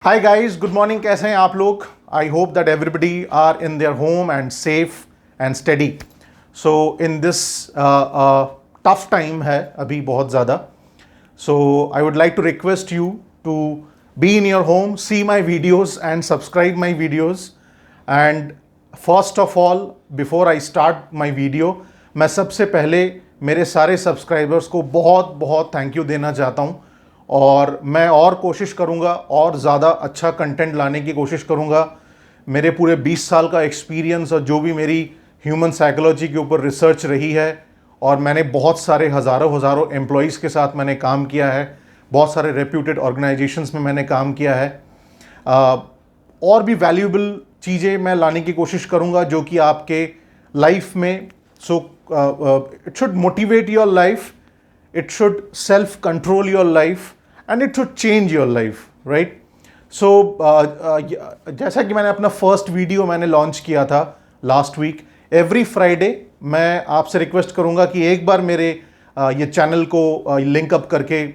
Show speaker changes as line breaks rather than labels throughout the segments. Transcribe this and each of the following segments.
Hi guys, good morning. कैसे हैं आप लोग? I hope that everybody are in there home and safe and study. So in this tough time है अभी बहुत ज़्यादा। So I would like to request you to be in your home, see my videos and subscribe my videos. And first of all, before I start my video, मैं सबसे पहले मेरे सारे subscribers को बहुत बहुत थैंक यू देना चाहता हूँ। और मैं और कोशिश करूँगा और ज़्यादा अच्छा कंटेंट लाने की कोशिश करूँगा। मेरे पूरे 20 साल का एक्सपीरियंस और जो भी मेरी ह्यूमन साइकोलॉजी के ऊपर रिसर्च रही है, और मैंने बहुत सारे हज़ारों एम्प्लॉयज़ के साथ मैंने काम किया है, बहुत सारे रेप्यूटेड ऑर्गेनाइजेशंस में मैंने काम किया है। और भी वैल्यूएबल चीज़ें मैं लाने की कोशिश करूँगा जो कि आपके लाइफ में it should motivate your life, it should self control your life and it should change your life, right? So जैसा कि मैंने अपना फर्स्ट वीडियो मैंने लॉन्च किया था लास्ट वीक, एवरी फ्राइडे मैं आपसे रिक्वेस्ट करूंगा कि एक बार मेरे ये चैनल को लिंक अप करके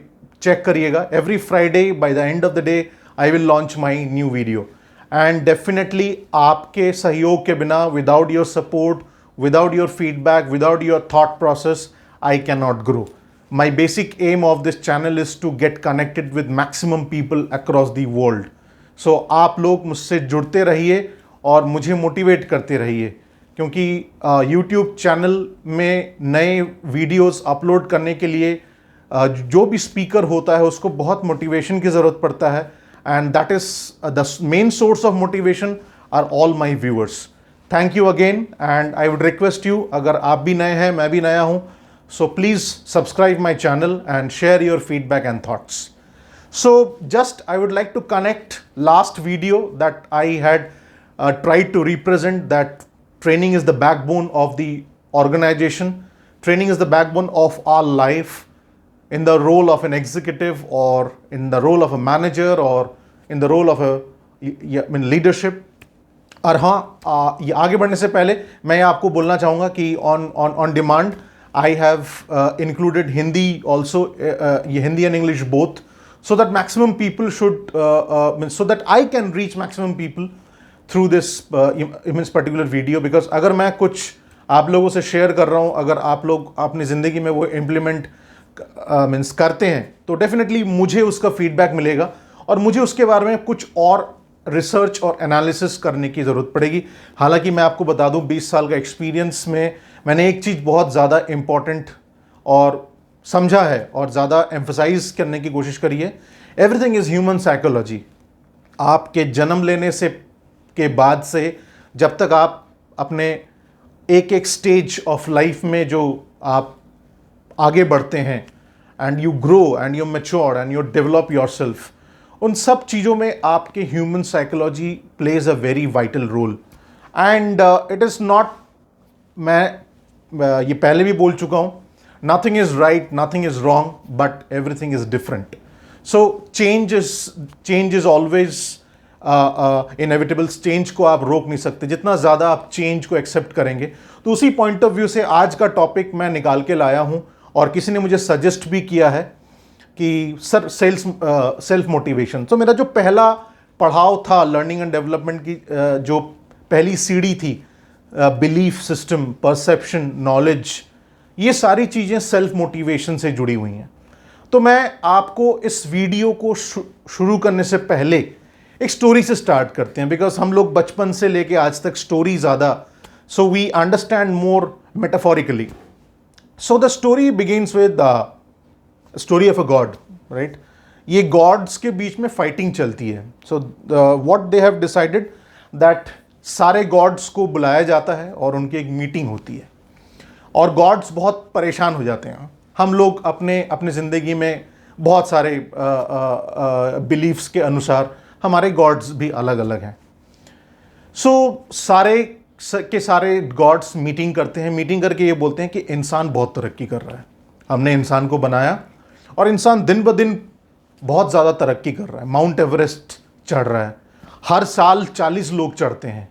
चेक करिएगा। Every Friday by the end of the day I will launch my new video. And definitely आपके सहयोग के बिना, without your support, without your feedback, without your thought process, I cannot grow. My basic aim of this channel is to get connected with maximum people across the world. So आप लोग मुझसे जुड़ते रहिए और मुझे मोटिवेट करते रहिए, क्योंकि YouTube चैनल में नए वीडियोस अपलोड करने के लिए जो भी स्पीकर होता है उसको बहुत मोटिवेशन की ज़रूरत पड़ता है। And that is the main source of motivation are all my viewers. Thank you again and I would request you, अगर आप भी नए हैं, मैं भी नया हूं, so please subscribe my channel and share your feedback and thoughts. So just I would like to connect last video that I had tried to represent that training is the backbone of the organization. Training is the backbone of our life, in the role of an executive or in the role of a manager or in the role of a leadership. और हाँ, ये आगे बढ़ने से पहले मैं आपको बोलना चाहूँगा कि on demand I have included Hindi also, ये Hindi and English both, so that maximum people should so that I can reach maximum people through this means particular video. Because अगर मैं कुछ आप लोगों से शेयर कर रहा हूँ, अगर आप लोग अपनी ज़िंदगी में वो इम्प्लीमेंट मीन्स करते हैं, तो डेफिनेटली मुझे उसका फीडबैक मिलेगा और मुझे उसके बारे में कुछ और रिसर्च और एनालिसिस करने की ज़रूरत पड़ेगी। हालांकि मैं आपको बता दूं, 20 साल का एक्सपीरियंस में मैंने एक चीज़ बहुत ज़्यादा इम्पॉर्टेंट और समझा है और ज़्यादा एम्फसाइज करने की कोशिश करी है। Everything is human psychology. आपके जन्म लेने से के बाद से जब तक आप अपने एक एक स्टेज ऑफ लाइफ में जो आप आगे बढ़ते हैं, and you grow and you mature and you develop yourself, उन सब चीज़ों में आपके human psychology plays a very vital role. And it is not, मैं ये पहले भी बोल चुका हूँ, nothing is right, nothing is wrong, but everything is different. So change is always inevitable. Change को आप रोक नहीं सकते। जितना ज़्यादा आप चेंज को एक्सेप्ट करेंगे, तो उसी पॉइंट ऑफ व्यू से आज का टॉपिक मैं निकाल के लाया हूँ। और किसी ने मुझे सजेस्ट भी किया है कि सर सेल्फ मोटिवेशन। तो मेरा जो पहला पड़ाव था लर्निंग एंड डेवलपमेंट की, जो पहली सीढ़ी थी, बिलीफ सिस्टम, परसेप्शन, नॉलेज, ये सारी चीज़ें सेल्फ मोटिवेशन से जुड़ी हुई हैं। तो मैं आपको इस वीडियो को शुरू करने से पहले एक स्टोरी से स्टार्ट करते हैं, बिकॉज हम लोग बचपन से लेके आज तक स्टोरी ज़्यादा, so we understand more metaphorically. So the story begins with story of a god, right? ये गॉड्स के बीच में फाइटिंग चलती है। So what they have decided that सारे गॉड्स को बुलाया जाता है और उनकी एक मीटिंग होती है, और गॉड्स बहुत परेशान हो जाते हैं। हम लोग अपने ज़िंदगी में बहुत सारे बिलीफ्स के अनुसार हमारे गॉड्स भी अलग अलग हैं। सो सारे गॉड्स मीटिंग करते हैं। मीटिंग करके ये बोलते हैं कि इंसान बहुत तरक्की कर रहा है, हमने इंसान को बनाया और इंसान दिन ब दिन बहुत ज़्यादा तरक्की कर रहा है। माउंट एवरेस्ट चढ़ रहा है, हर साल 40 लोग चढ़ते हैं।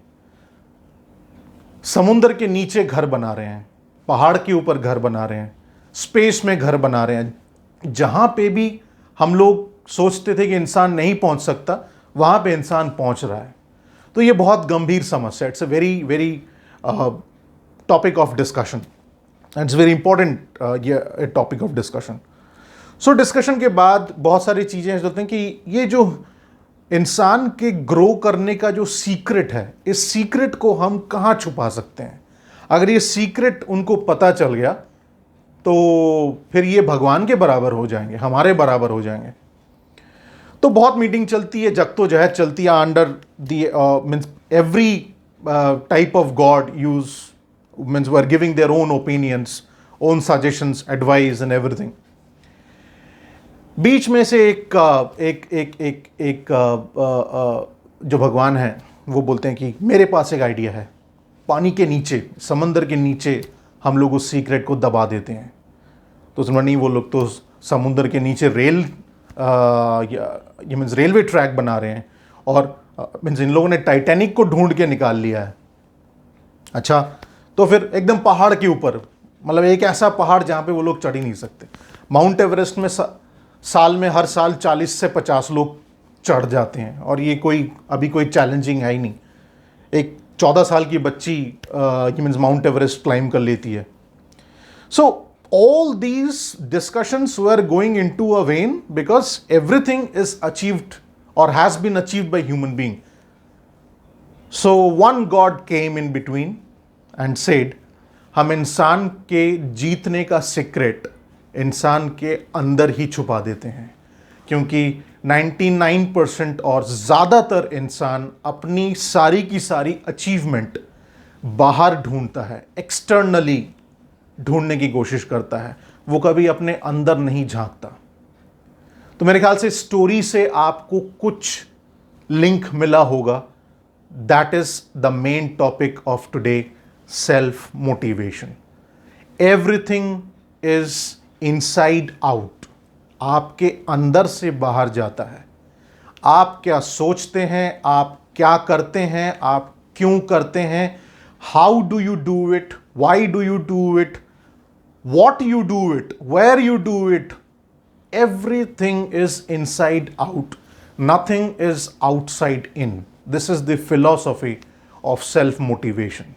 समुद्र के नीचे घर बना रहे हैं, पहाड़ के ऊपर घर बना रहे हैं, स्पेस में घर बना रहे हैं। जहाँ पे भी हम लोग सोचते थे कि इंसान नहीं पहुँच सकता, वहाँ पे इंसान पहुँच रहा है। तो ये बहुत गंभीर समस्या, it's a very very topic of discussion, it's very important ये topic of discussion. So discussion के बाद बहुत सारी चीज़ें होती हैं कि ये जो इंसान के ग्रो करने का जो सीक्रेट है, इस सीक्रेट को हम कहाँ छुपा सकते हैं। अगर ये सीक्रेट उनको पता चल गया तो फिर ये भगवान के बराबर हो जाएंगे, हमारे बराबर हो जाएंगे। तो बहुत मीटिंग चलती है, जद्दोजहद चलती है under the means every type of god use means were giving their own opinions, own suggestions, advice and everything. बीच में से एक जो भगवान है वो बोलते हैं कि मेरे पास एक आइडिया है, पानी के नीचे, समंदर के नीचे हम लोग उस सीक्रेट को दबा देते हैं। तो समझ नहीं, वो लोग तो समुद्र के नीचे ये मीन्स रेलवे ट्रैक बना रहे हैं, और मीन्स इन लोगों ने टाइटैनिक को ढूंढ के निकाल लिया है। अच्छा, तो फिर एकदम पहाड़ के ऊपर, मतलब एक ऐसा पहाड़ जहाँ पे वो लोग चढ़ ही नहीं सकते। माउंट एवरेस्ट में साल में हर साल 40 से 50 लोग चढ़ जाते हैं, और ये अभी कोई चैलेंजिंग है ही नहीं। एक 14 साल की बच्ची मीन्स माउंट एवरेस्ट क्लाइम कर लेती है। So all these discussions were going into a vain because everything is achieved और has been achieved by human being. So one god came in between and said, हम इंसान के जीतने का secret इंसान के अंदर ही छुपा देते हैं, क्योंकि 99% और ज़्यादातर इंसान अपनी सारी की सारी अचीवमेंट बाहर ढूंढता है, एक्सटर्नली ढूंढने की कोशिश करता है, वो कभी अपने अंदर नहीं झांकता। तो मेरे ख्याल से स्टोरी से आपको कुछ लिंक मिला होगा। That is the main topic of today, self motivation. Everything is inside out, आपके अंदर से बाहर जाता है। आप क्या सोचते हैं, आप क्या करते हैं, आप क्यों करते हैं, how do you do it, why do you do it, what you do it, where you do it, everything is inside out, nothing is outside in. This is the philosophy of self motivation.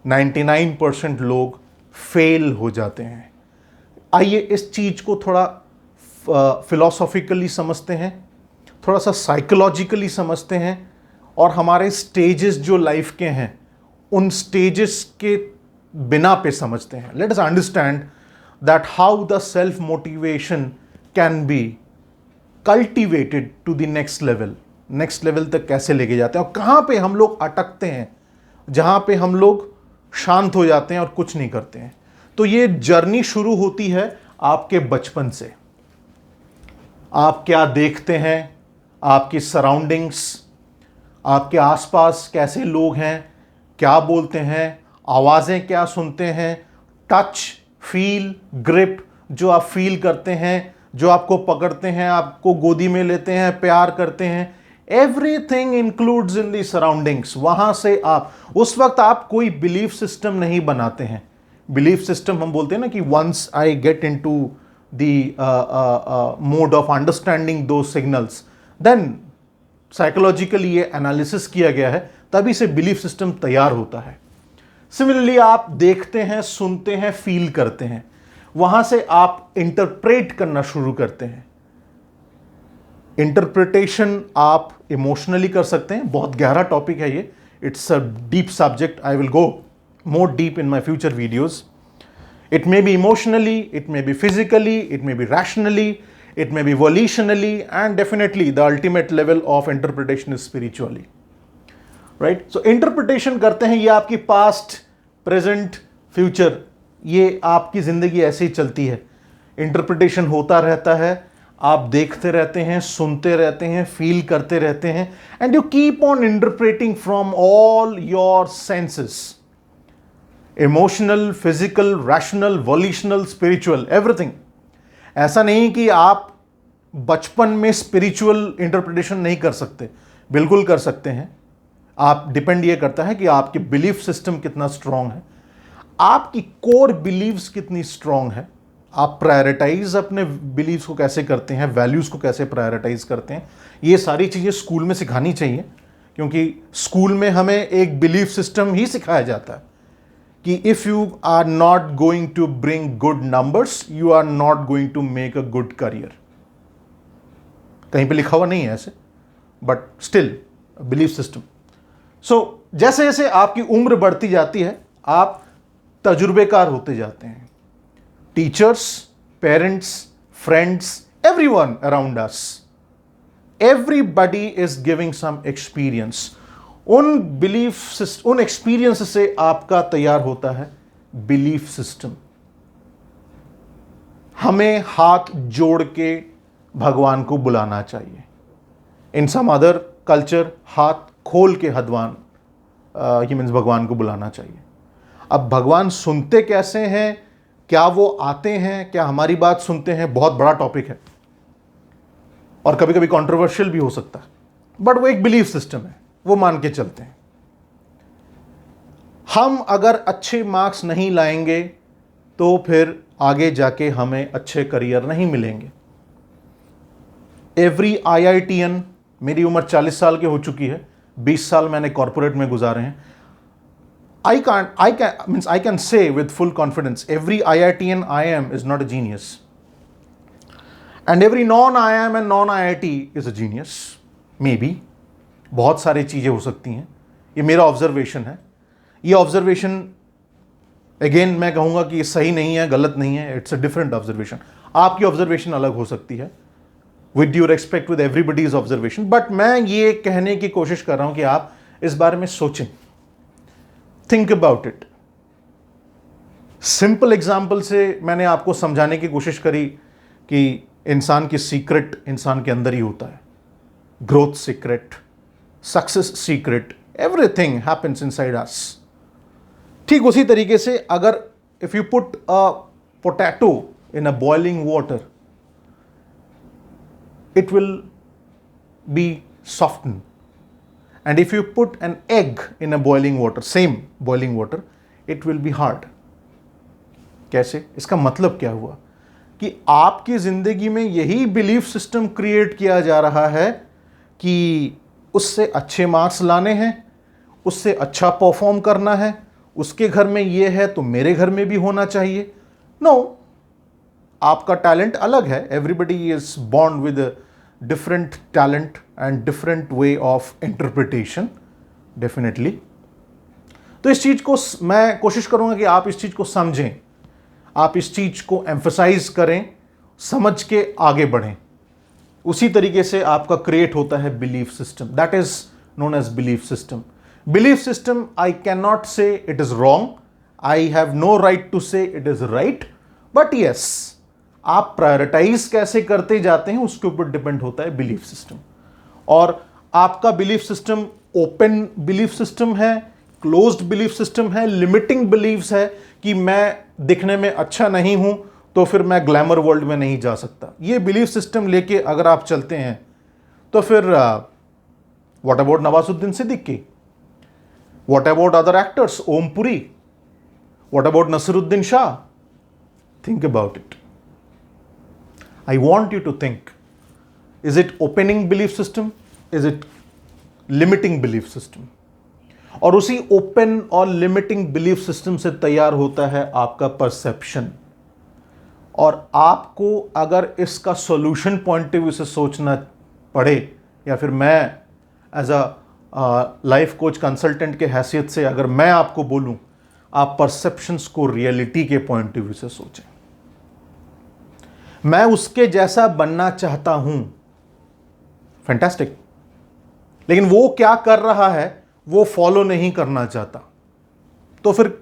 99% लोग fail हो जाते हैं। आइए इस चीज को थोड़ा philosophically समझते हैं, थोड़ा सा साइकोलॉजिकली समझते हैं, और हमारे स्टेजेस जो लाइफ के हैं उन स्टेजेस के बिना पे समझते हैं। Let us understand that how the self motivation can be cultivated to the next level. Next level तक कैसे लेके जाते हैं, और कहाँ पे हम लोग अटकते हैं, जहाँ पे हम लोग शांत हो जाते हैं और कुछ नहीं करते हैं। तो ये जर्नी शुरू होती है आपके बचपन से। आप क्या देखते हैं, आपकी सराउंडिंग्स, आपके आसपास कैसे लोग हैं, क्या बोलते हैं, आवाज़ें क्या सुनते हैं, टच, फील, ग्रिप, जो आप फील करते हैं, जो आपको पकड़ते हैं, आपको गोदी में लेते हैं, प्यार करते हैं, एवरीथिंग इंक्लूड्स इन दी सराउंडिंग्स। वहाँ से आप उस वक्त आप कोई बिलीफ सिस्टम नहीं बनाते हैं। बिलीफ सिस्टम हम बोलते हैं ना कि once I get into the mode of understanding two signals, then psychologically ये एनालिसिस किया गया है, तभी से बिलीफ सिस्टम तैयार होता है। सिमिलरली आप देखते हैं, सुनते हैं, फील करते हैं, वहां से आप इंटरप्रेट करना शुरू करते हैं। इंटरप्रिटेशन आप इमोशनली कर सकते हैं, बहुत गहरा टॉपिक है ये, it's a deep subject, I will go more deep in my future videos. It may be emotionally, it may be physically, it may be rationally, it may be volitionally, and definitely the ultimate level of interpretation is spiritually. Right? So interpretation करते हैं, ये आपकी past, present, future, ये आपकी ज़िंदगी ऐसे ही चलती है। Interpretation होता रहता है, आप देखते रहते हैं, सुनते रहते हैं, फील करते रहते हैं, and you keep on interpreting from all your senses. Emotional, physical, rational, volitional, spiritual, everything. ऐसा नहीं कि आप बचपन में स्पिरिचुअल इंटरप्रिटेशन नहीं कर सकते, बिल्कुल कर सकते हैं। आप डिपेंड ये करता है कि आपकी बिलीफ सिस्टम कितना स्ट्रांग है, आपकी कोर बिलीव्स कितनी स्ट्रांग है, आप प्रायोरिटाइज अपने बिलीव्स को कैसे करते हैं, वैल्यूज़ को कैसे प्रायोरिटाइज करते हैं, ये सारी चीज़ें स्कूल में सिखानी चाहिए, क्योंकि स्कूल में हमें एक बिलीफ सिस्टम ही सिखाया जाता है कि if you are not going to bring good numbers, you are not going to make a good career. कहीं पे लिखा हुआ नहीं है ऐसे, but still belief system. So जैसे जैसे आपकी उम्र बढ़ती जाती है, आप तजुर्बेकार होते जाते हैं। Teachers, parents, friends, everyone around us, everybody is giving some experience. उन बिलीफ, उन एक्सपीरियंस से आपका तैयार होता है बिलीफ सिस्टम। हमें हाथ जोड़ के भगवान को बुलाना चाहिए। इन सम अदर कल्चर हाथ खोल के ये मीन्स भगवान को बुलाना चाहिए। अब भगवान सुनते कैसे हैं, क्या वो आते हैं, क्या हमारी बात सुनते हैं, बहुत बड़ा टॉपिक है और कभी कभी कंट्रोवर्शियल भी हो सकता है, बट वो एक बिलीफ सिस्टम है, वो मान के चलते हैं। हम अगर अच्छे मार्क्स नहीं लाएंगे तो फिर आगे जाके हमें अच्छे करियर नहीं मिलेंगे। एवरी IITian, मेरी उम्र 40 साल की हो चुकी है, 20 साल मैंने कॉर्पोरेट में गुजारे हैं। I can say with full confidence, every IITian IIM is not a genius, and every non-IIM and non-IIT is a genius. Maybe बहुत सारी चीज़ें हो सकती हैं, ये मेरा ऑब्जर्वेशन है। ये ऑब्जर्वेशन अगेन मैं कहूँगा कि ये सही नहीं है, गलत नहीं है, इट्स अ डिफरेंट ऑब्जर्वेशन। आपकी ऑब्जर्वेशन अलग हो सकती है, with due respect with everybody's observation, but मैं ये कहने की कोशिश कर रहा हूँ कि आप इस बारे में सोचें। Think about it. Simple example से मैंने आपको समझाने की कोशिश करी कि इंसान की सीक्रेट इंसान के अंदर ही होता है। Growth secret, success secret, everything happens inside us. ठीक उसी तरीके से अगर if you put a potato in a boiling water, it will be softened, and if you put an egg in a boiling water, same boiling water, it will be hard. कैसे? इसका मतलब क्या हुआ कि आपकी जिंदगी में यही बिलीफ सिस्टम क्रिएट किया जा रहा है कि उससे अच्छे मार्क्स लाने हैं, उससे अच्छा परफॉर्म करना है, उसके घर में ये है तो मेरे घर में भी होना चाहिए। नो, आपका टैलेंट अलग है। Everybody is born with different talent and different way of interpretation, definitely. तो इस चीज़ को मैं कोशिश करूंगा कि आप इस चीज़ को समझें, आप इस चीज़ को एम्फसाइज करें, समझ के आगे बढ़ें। उसी तरीके से आपका क्रिएट होता है belief system, that is known as belief system. Belief system, I can not say it is wrong, I have no right to say it is right, but yes, आप प्रायोरिटाइज कैसे करते जाते हैं उसके ऊपर डिपेंड होता है बिलीफ सिस्टम। और आपका belief system open belief system है, क्लोज्ड बिलीफ सिस्टम है, लिमिटिंग बिलीव्स है कि मैं दिखने में अच्छा नहीं हूं तो फिर मैं ग्लैमर वर्ल्ड में नहीं जा सकता। ये बिलीफ सिस्टम लेके अगर आप चलते हैं तो फिर what about Nawazuddin Siddiqui, what about other actors, Om Puri, what about Naseeruddin Shah? Think about it. I want you to think, is it opening belief system? Is it limiting belief system? और उसी ओपन और लिमिटिंग बिलीफ सिस्टम से तैयार होता है आपका परसेप्शन। और आपको अगर इसका सॉल्यूशन पॉइंट ऑफ व्यू से सोचना पड़े, या फिर मैं as a life coach consultant के हैसियत से अगर मैं आपको बोलूं, आप परसेप्शंस को रियलिटी के पॉइंट ऑफ व्यू से सोचें। मैं उसके जैसा बनना चाहता हूं, फैंटास्टिक, लेकिन वो क्या कर रहा है वो फॉलो नहीं करना चाहता। तो फिर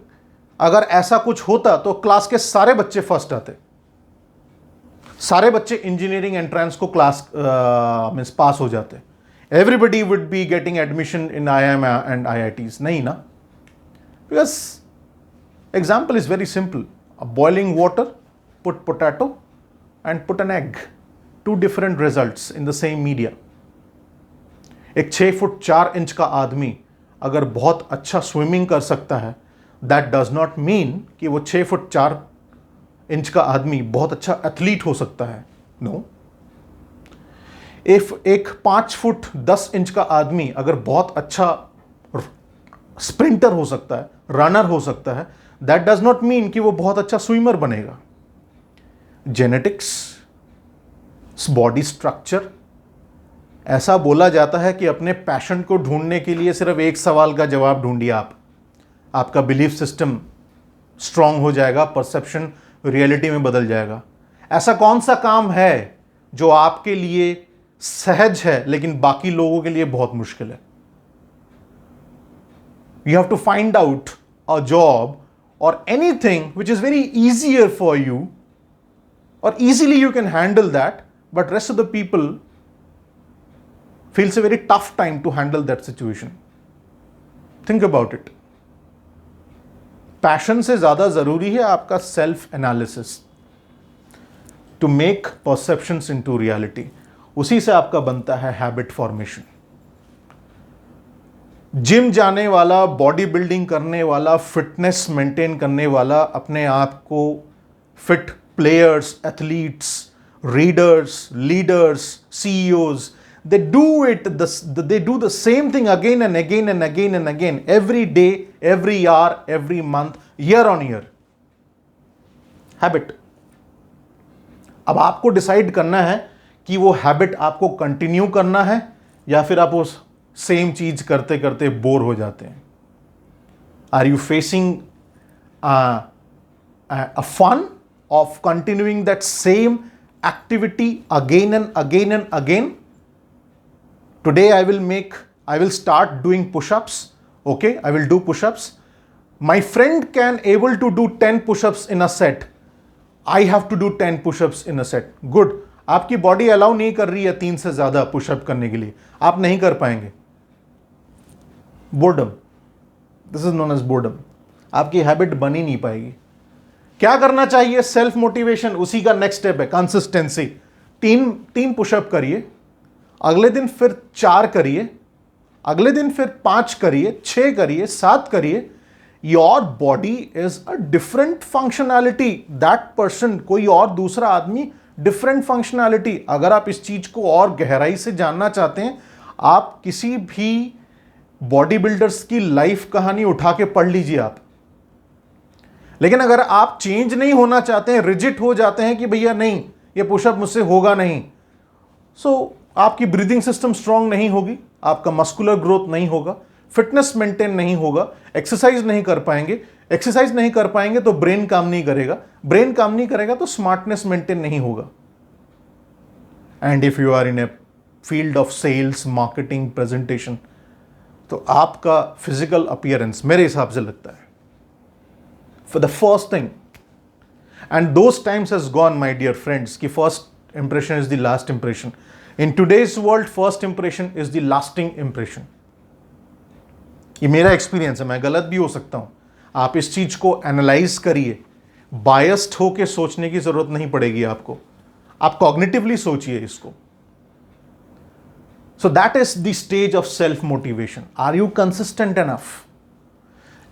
अगर ऐसा कुछ होता तो क्लास के सारे बच्चे फर्स्ट आते, सारे बच्चे इंजीनियरिंग एंट्रेंस को क्लास मींस पास हो जाते, everybody would be getting admission in IIM and IITs। नहीं ना, because example is very simple. A boiling water, put potato and put an egg, two different results in the same media. एक 6 foot 4 inch का आदमी अगर बहुत अच्छा swimming कर सकता है, that does not mean कि वो 6 फुट 4 इंच का आदमी बहुत अच्छा एथलीट हो सकता है? नो। इफ एक 5 फुट 10 इंच का आदमी अगर बहुत अच्छा स्प्रिंटर हो सकता है, रनर हो सकता है, दैट डज नॉट मीन कि वो बहुत अच्छा स्विमर बनेगा। जेनेटिक्स, बॉडी स्ट्रक्चर, ऐसा बोला जाता है कि अपने पैशन को ढूंढने के लिए सिर्फ एक सवाल का जवाब ढूंढिए आप, आपका बिलीफ सिस्टम स्ट्रांग हो जाएगा, परसेप्शन रियलिटी में बदल जाएगा। ऐसा कौन सा काम है जो आपके लिए सहज है लेकिन बाकी लोगों के लिए बहुत मुश्किल है? You have to find out a job और anything which is very easier for you, or easily you can handle that, but rest of the people feels a very tough time to handle that situation. Think about it. Passion से ज्यादा जरूरी है आपका self analysis to make perceptions into reality. उसी से आपका बनता है हैबिट फॉर्मेशन। जिम जाने वाला, बॉडी बिल्डिंग करने वाला, फिटनेस मेंटेन करने वाला, अपने आप को fit players, athletes, readers, leaders, CEOs, they do the same thing again and again and again and again, every day, every hour, every month, year on year. Habit. अब आपको decide करना है कि वो हैबिट आपको कंटिन्यू करना है या फिर आप उस सेम चीज करते करते बोर हो जाते हैं। Are you facing a fun of continuing that same activity again and again and again? Today I will start doing push-ups. Okay, I will do push-ups. My friend can able to do 10 push-ups in a set. I have to do 10 push-ups in a set. Good. आपकी body allow नहीं कर रही है 3 से ज्यादा pushup करने के लिए, आप नहीं कर पाएंगे। Boredom, this is known as boredom. आपकी हैबिट बन ही नहीं पाएगी। क्या करना चाहिए? Self motivation. उसी का नेक्स्ट स्टेप है कंसिस्टेंसी। 3 पुशअप करिए, अगले दिन फिर 4 करिए, अगले दिन फिर 5 करिए, 6 करिए, 7 करिए। Your body is a different functionality. That person, कोई और दूसरा आदमी, डिफरेंट फंक्शनैलिटी। अगर आप इस चीज को और गहराई से जानना चाहते हैं, आप किसी भी बॉडी बिल्डर्स की लाइफ कहानी उठा के पढ़ लीजिए आप। लेकिन अगर आप चेंज नहीं होना चाहते हैं, रिजिड हो जाते हैं कि भैया नहीं, ये पुशअप मुझसे होगा नहीं, आपकी ब्रीदिंग सिस्टम स्ट्रांग नहीं होगी, आपका मस्कुलर ग्रोथ नहीं होगा, फिटनेस मेंटेन नहीं होगा, एक्सरसाइज नहीं कर पाएंगे। एक्सरसाइज नहीं कर पाएंगे तो ब्रेन काम नहीं करेगा, ब्रेन काम नहीं करेगा तो स्मार्टनेस मेंटेन नहीं होगा। And if you are in a field of sales, marketing, presentation, तो आपका फिजिकल अपीयरेंस मेरे हिसाब से लगता है for the first thing, and those times has gone, my dear friends, ki first impression is the last impression. In today's world, first impression is the lasting impression. ये मेरा experience है, मैं गलत भी हो सकता हूं। आप इस चीज को एनालाइज करिए, बायस्ड होके सोचने की जरूरत नहीं पड़ेगी आपको, आप कॉग्निटिवली सोचिए इसको। So that is the stage of self motivation. Are you consistent enough?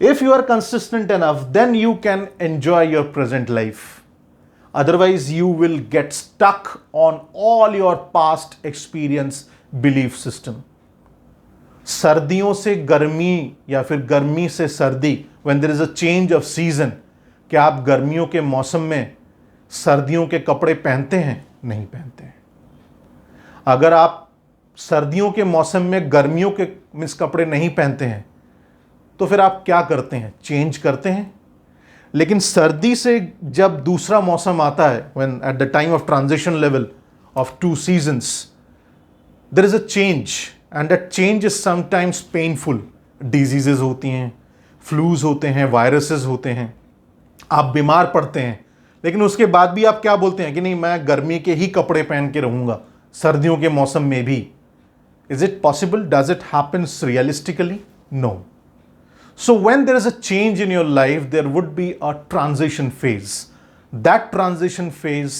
If you are consistent enough, then you can enjoy your present life. Otherwise, you will get stuck on all your past experience belief system. सर्दियों से गर्मी या फिर गर्मी से सर्दी, when there is a change of season, क्या आप गर्मियों के मौसम में सर्दियों के कपड़े पहनते हैं? नहीं पहनते हैं। अगर आप सर्दियों के मौसम में गर्मियों के कपड़े नहीं पहनते हैं तो फिर आप क्या करते हैं? चेंज करते हैं। लेकिन सर्दी से जब दूसरा मौसम आता है, when at the time of transition level of 2 seasons, there is a change and that change is sometimes painful. Diseases होती हैं, फ्लूज होते हैं, वायरसेस होते हैं, आप बीमार पड़ते हैं, लेकिन उसके बाद भी आप क्या बोलते हैं कि नहीं, मैं गर्मी के ही कपड़े पहन के रहूंगा सर्दियों के मौसम में भी। Is it possible? Does it happens realistically? No. So when there is a change in your life, there would be a transition phase. That transition phase,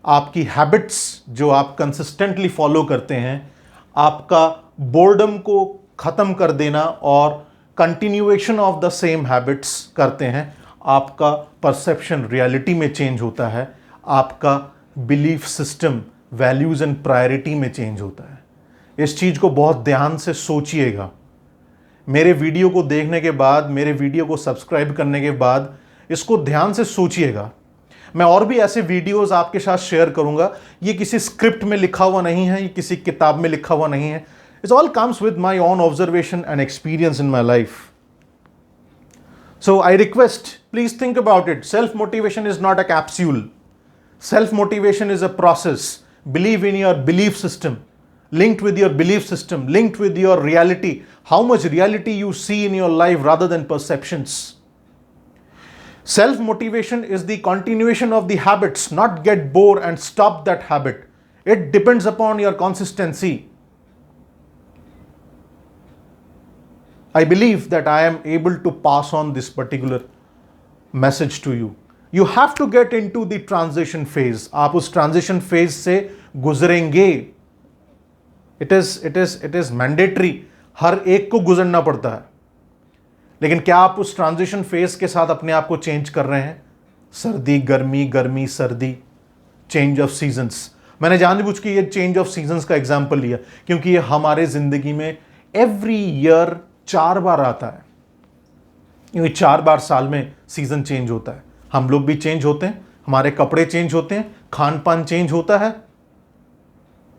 आपकी habits जो आप consistently follow करते हैं, आपका boredom को खत्म कर देना और continuation of the same habits करते हैं, आपका परसेप्शन रियलिटी में चेंज होता है, आपका belief system values and priority में चेंज होता है। इस चीज़ को बहुत ध्यान से सोचिएगा। मेरे वीडियो को देखने के बाद, मेरे वीडियो को सब्सक्राइब करने के बाद इसको ध्यान से सोचिएगा। मैं और भी ऐसे वीडियोस आपके साथ शेयर करूंगा। ये किसी स्क्रिप्ट में लिखा हुआ नहीं है, ये किसी किताब में लिखा हुआ नहीं है। It's all comes with my own observation and experience in my life. So I request, please think about it. Self motivation is not a capsule. Self motivation is a process. Believe in your belief system, linked with your belief system, linked with your reality, how much reality you see in your life rather than perceptions. Self-motivation is the continuation of the habits, not get bored and stop that habit. It depends upon your consistency. I believe that I am able to pass on this particular message to you. You have to get into the transition phase. आप उस transition phase से गुजरेंगे। It is mandatory. हर एक को गुजरना पड़ता है। लेकिन क्या आप उस ट्रांजिशन फेज के साथ अपने आप को चेंज कर रहे हैं? सर्दी गर्मी, गर्मी सर्दी, चेंज ऑफ सीजन्स। मैंने जानबूझ के ये चेंज ऑफ सीजन्स का एग्जांपल लिया क्योंकि ये हमारे जिंदगी में एवरी ईयर 4 बार आता है। क्योंकि 4 बार साल में सीजन चेंज होता है। हम लोग भी चेंज होते हैं, हमारे कपड़े चेंज होते हैं, खान पान चेंज होता है।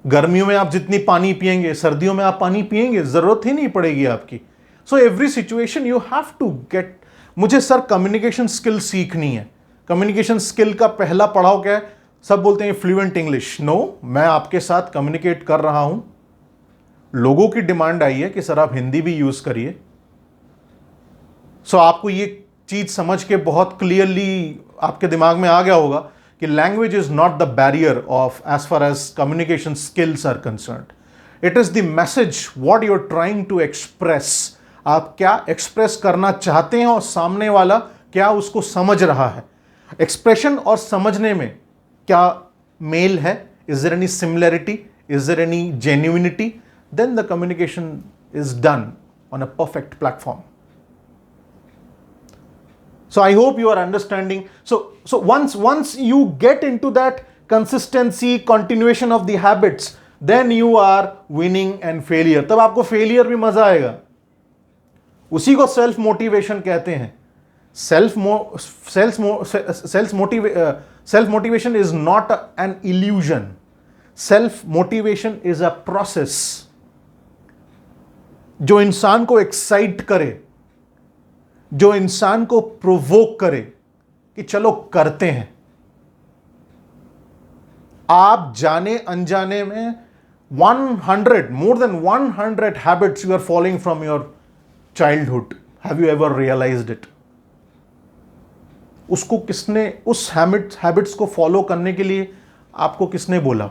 गर्मियों में आप जितनी पानी पिएंगे, सर्दियों में आप पानी पिएंगे, जरूरत ही नहीं पड़ेगी आपकी। So every situation you have to get. मुझे सर कम्युनिकेशन स्किल सीखनी है। कम्युनिकेशन स्किल का पहला पड़ाव क्या है? सब बोलते हैं फ्लुएंट इंग्लिश। नो, मैं आपके साथ कम्युनिकेट कर रहा हूं। लोगों की डिमांड आई है कि सर आप हिंदी भी यूज करिए। सो आपको ये चीज समझ के बहुत क्लियरली आपके दिमाग में आ गया होगा कि language is not the barrier of as far as communication skills are concerned. It is the message what you are trying to express. आप क्या एक्सप्रेस करना चाहते हैं और सामने वाला क्या उसको समझ रहा है। एक्सप्रेशन और समझने में क्या मेल है? Is there any similarity? Is there any genuinity? Then the communication is done on a perfect platform. So I hope you are understanding. So once you get into that consistency, continuation of the habits, then you are winning and failure. तब आपको failure भी मजा आएगा। उसी को self motivation कहते हैं। Self motivation is not an illusion. Self motivation is a process जो इंसान को excite करे, जो इंसान को प्रोवोक करे कि चलो करते हैं। आप जाने अनजाने में 100, more than 100 habits you are following from your childhood. Have you ever realized it? उसको किसने, उस हैबिट्स को फॉलो करने के लिए आपको किसने बोला?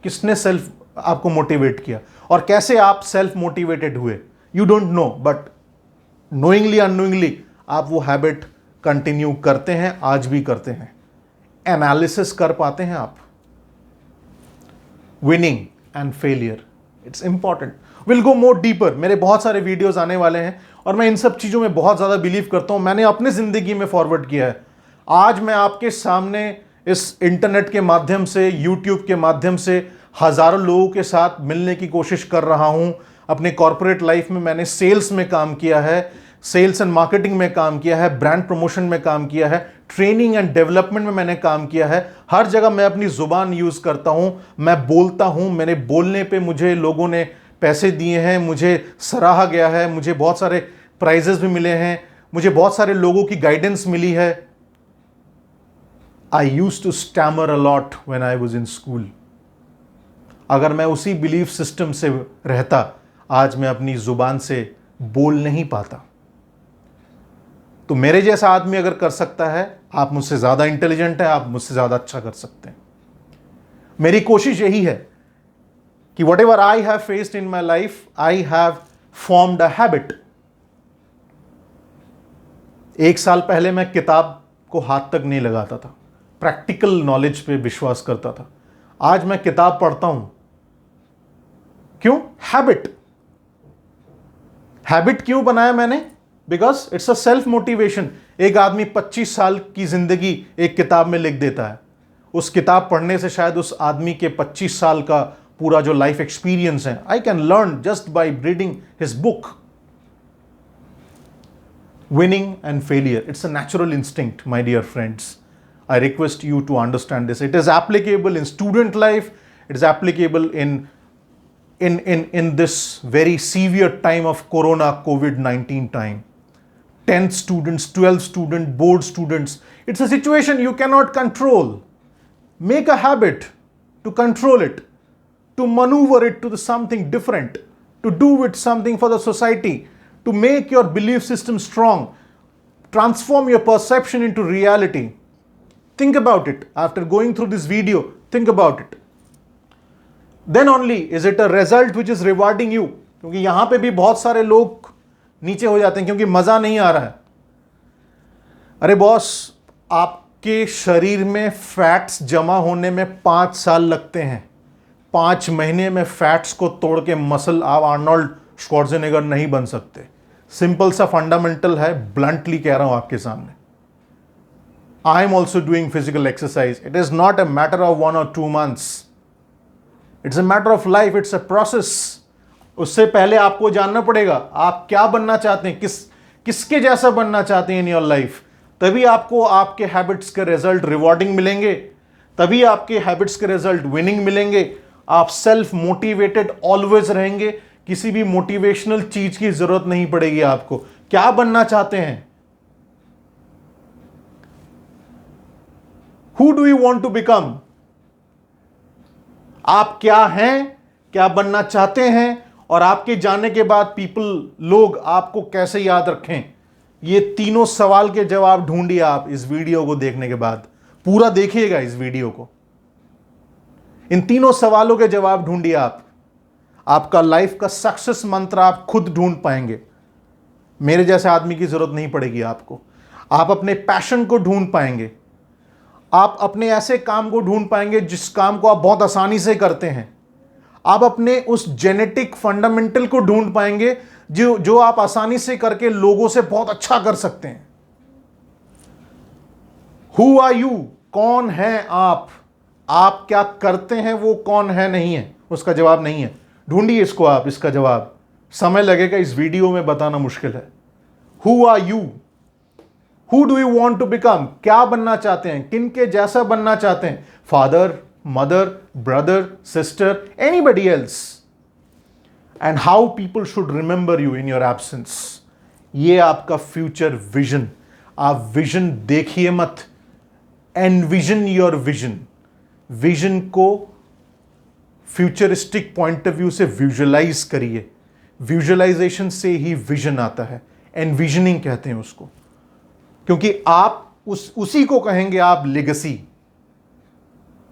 किसने सेल्फ आपको मोटिवेट किया? और कैसे आप सेल्फ मोटिवेटेड हुए? You don't know, but knowingly unknowingly आप वो हैबिट कंटिन्यू करते हैं, आज भी करते हैं। एनालिसिस कर पाते हैं आप। Winning and failure, it's important. Will go more deeper. मेरे बहुत सारे वीडियोस आने वाले हैं और मैं इन सब चीज़ों में बहुत ज़्यादा बिलीव करता हूँ। मैंने अपने ज़िंदगी में फॉरवर्ड किया है। आज मैं आपके सामने इस इंटरनेट के माध्यम से, यूट्यूब के माध्यम से हज़ारों लोगों के साथ मिलने की कोशिश कर रहा हूँ। अपने कॉर्पोरेट लाइफ में मैंने सेल्स में काम किया है, सेल्स एंड मार्केटिंग में काम किया है, ब्रांड प्रमोशन में काम किया है, ट्रेनिंग एंड डेवलपमेंट में मैंने काम किया है। हर जगह मैं अपनी जुबान यूज़ करता हूँ, मैं बोलता हूँ। मेरे बोलने पे मुझे लोगों ने पैसे दिए हैं, मुझे सराहा गया है, मुझे बहुत सारे प्राइजेस भी मिले हैं, मुझे बहुत सारे लोगों की गाइडेंस मिली है। I used to stammer a lot when I was in school. अगर मैं उसी बिलीफ सिस्टम से रहता, आज मैं अपनी जुबान से बोल नहीं पाता। तो मेरे जैसा आदमी अगर कर सकता है, आप मुझसे ज्यादा इंटेलिजेंट है, आप मुझसे ज्यादा अच्छा कर सकते हैं। मेरी कोशिश यही है कि what ever I have faced in my life, I have formed a habit. 1 साल पहले मैं किताब को हाथ तक नहीं लगाता था, प्रैक्टिकल नॉलेज पे विश्वास करता था। आज मैं किताब पढ़ता हूं। क्यों? हैबिट क्यों बनाया मैंने? Because it's a self motivation. एक आदमी 25 साल की जिंदगी एक किताब में लिख देता है। उस किताब पढ़ने से शायद उस आदमी के 25 साल का पूरा जो लाइफ एक्सपीरियंस है, I can learn just by reading his book. Winning and failure, it's a natural instinct my dear friends. I request you to understand this. It is applicable in student life. It is applicable in this very severe time of Corona COVID-19 time. 10 students, 12 students, board students. It's a situation you cannot control. Make a habit to control it, to maneuver it to something different, to do it something for the society, to make your belief system strong, transform your perception into reality. Think about it. After going through this video, think about it. Then only is it a result which is rewarding you. क्योंकि यहां पे भी बहुत सारे लोग नीचे हो जाते हैं क्योंकि मजा नहीं आ रहा है। अरे बॉस, आपके शरीर में फैट्स जमा होने में 5 साल लगते हैं। 5 महीने में फैट्स को तोड़ के मसल आप आर्नोल्ड श्वार्ज़नेगर नहीं बन सकते। सिंपल सा फंडामेंटल है, ब्लंटली कह रहा हूं आपके सामने। I am also doing physical exercise. It is not a matter of 1 or 2 months. It's a matter of life. It's a process. उससे पहले आपको जानना पड़ेगा आप क्या बनना चाहते हैं, किसके जैसा बनना चाहते हैं इन योर लाइफ। तभी आपको आपके हैबिट्स के रिजल्ट रिवॉर्डिंग मिलेंगे, तभी आपके हैबिट्स के रिजल्ट विनिंग मिलेंगे। आप सेल्फ मोटिवेटेड ऑलवेज रहेंगे, किसी भी मोटिवेशनल चीज की जरूरत नहीं पड़ेगी आपको। क्या बनना चाहते हैं? Who do you want to become? आप क्या हैं, क्या बनना चाहते हैं, और आपके जाने के बाद लोग आपको कैसे याद रखें? ये तीनों सवाल के जवाब ढूंढिए आप इस वीडियो को देखने के बाद। पूरा देखिएगा इस वीडियो को, इन तीनों सवालों के जवाब ढूंढिए आप। आपका लाइफ का सक्सेस मंत्र आप खुद ढूंढ पाएंगे। मेरे जैसे आदमी की जरूरत नहीं पड़ेगी आपको। आप अपने पैशन को ढूंढ पाएंगे। आप अपने ऐसे काम को ढूंढ पाएंगे जिस काम को आप बहुत आसानी से करते हैं। आप अपने उस जेनेटिक फंडामेंटल को ढूंढ पाएंगे जो आप आसानी से करके लोगों से बहुत अच्छा कर सकते हैं। Who are you? कौन है आप? आप क्या करते हैं वो कौन है नहीं है, उसका जवाब नहीं है। ढूंढिए इसको आप, इसका जवाब। समय लगेगा, इस वीडियो में बताना मुश्किल है। Who are you? Who do you want to become? क्या बनना चाहते हैं, किन के जैसा बनना चाहते हैं? Father, mother, brother, sister, anybody else? And how people should remember you in your absence. ये आपका फ्यूचर विजन। आप विजन देखिए मत, एनविजन योर विजन। विजन को फ्यूचरिस्टिक पॉइंट ऑफ व्यू से विजुअलाइज करिए। विजुअलाइजेशन से ही विजन आता है, एनविजनिंग कहते हैं उसको। क्योंकि आप उसी को कहेंगे आप लेगेसी।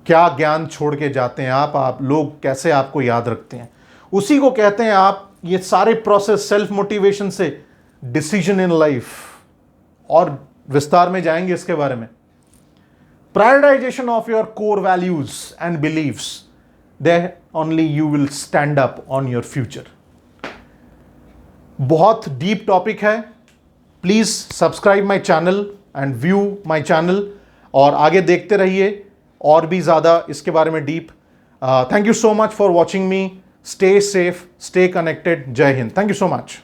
क्या ज्ञान छोड़ के जाते हैं आप लोग कैसे आपको याद रखते हैं, उसी को कहते हैं आप। ये सारे प्रोसेस सेल्फ मोटिवेशन से डिसीजन इन लाइफ, और विस्तार में जाएंगे इसके बारे में। Prioritization of your core values and beliefs, there only you will stand up on your future. बहुत डीप टॉपिक है। Please subscribe my channel and view my channel, और आगे देखते रहिए और भी ज़्यादा इसके बारे में deep. Thank you so much for watching me. Stay safe, stay connected. जय हिंद। Thank you so much.